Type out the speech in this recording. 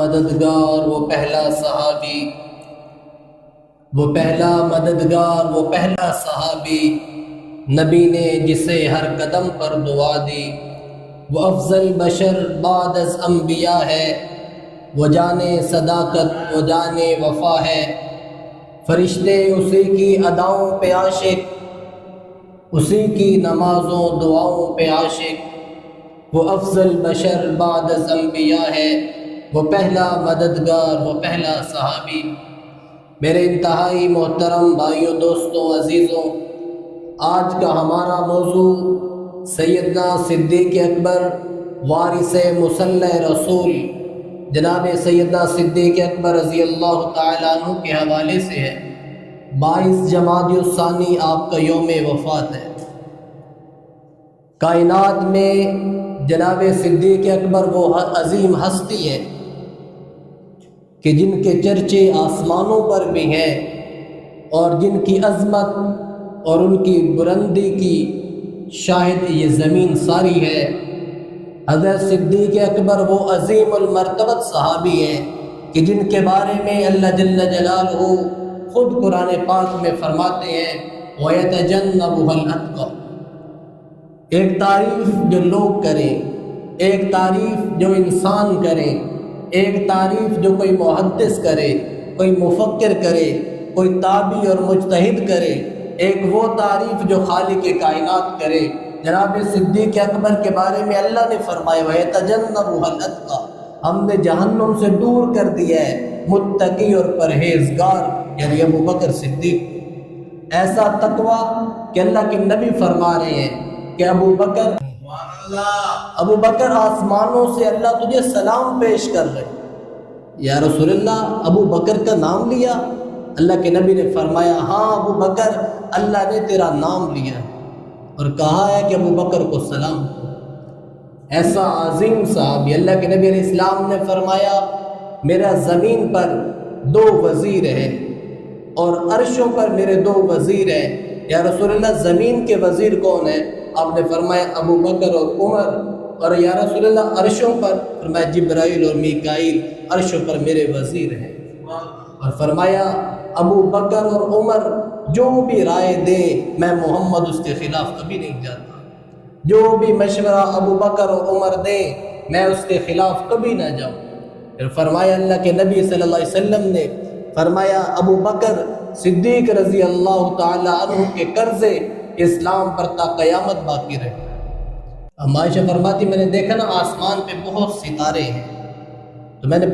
مددگار وہ پہلا صحابی، وہ پہلا مددگار وہ پہلا صحابی، نبی نے جسے ہر قدم پر دعا دی۔ وہ افضل بشر بعد از انبیاء ہے، وہ جانے صداقت وہ جانے وفا ہے۔ فرشتے اسی کی اداؤں پہ عاشق، اسی کی نمازوں دعاؤں پہ عاشق۔ وہ افضل بشر بعد از انبیاء ہے، وہ پہلا مددگار وہ پہلا صحابی۔ میرے انتہائی محترم بھائیوں، دوستوں، عزیزوں، آج کا ہمارا موضوع سیدنا صدیق اکبر وارث مصلی رسول جناب سیدنا صدیق اکبر رضی اللہ تعالیٰ عنہ کے حوالے سے ہے۔ 22 جمادی الثانی آپ کا یوم وفات ہے۔ کائنات میں جناب صدیق اکبر وہ عظیم ہستی ہے کہ جن کے چرچے آسمانوں پر بھی ہیں، اور جن کی عظمت اور ان کی بلندی کی شاہد یہ زمین ساری ہے۔ حضرت صدیق اکبر وہ عظیم المرتبت صحابی ہیں کہ جن کے بارے میں اللہ جل جلالہ خود قرآن پاک میں فرماتے ہیں وَيَتَجَنَّبُهَا الْأَتْقَى۔ ایک تعریف جو لوگ کریں، ایک تعریف جو انسان کریں، ایک تعریف جو کوئی محدث کرے، کوئی مفکر کرے، کوئی تابعی اور مجتہد کرے، ایک وہ تعریف جو خالق کائنات کرے۔ جناب صدیق اکبر کے بارے میں اللہ نے فرمایا وَيَتَجَنَّبُهَا الْأَتْقَى، ہم نے جہنم سے دور کر دیا ہے متقی اور پرہیزگار یعنی ابو بکر صدیق۔ ایسا تقویٰ کہ اللہ کے نبی فرما رہے ہیں کہ ابو بکر آسمانوں سے اللہ تجھے سلام پیش کر رہے۔ یا رسول اللہ، ابو بکر کا نام لیا؟ اللہ کے نبی نے فرمایا ہاں ابو بکر، اللہ نے تیرا نام لیا اور کہا ہے کہ ابو بکر کو سلام۔ ایسا عظیم صحابی، اللہ کے نبی علیہ السلام نے فرمایا میرا زمین پر 2 وزیر ہیں اور عرشوں پر میرے 2 وزیر ہیں۔ یا رسول اللہ، زمین کے وزیر کون ہیں؟ آپ نے فرمایا ابو بکر اور عمر۔ اور یا رسول اللہ، عرشوں پر؟ فرمایا جبرائیل اور میکائیل عرشوں پر میرے وزیر ہیں۔ اور فرمایا ابو بکر اور عمر جو بھی رائے دیں میں محمد اس کے خلاف کبھی نہیں جاتا، جو بھی مشورہ ابو بکر اور عمر دیں میں اس کے خلاف کبھی نہ جاؤں۔ پھر فرمایا اللہ کے نبی صلی اللہ علیہ وسلم نے فرمایا ابو بکر صدیق رضی اللہ تعالی عنہ کے قرضے اسلام پر تا قیامت باقی رہے۔ عائشہ فرماتی میں نے دیکھا نا آسمان پہ بہت ستارے ہیں، تو میں نے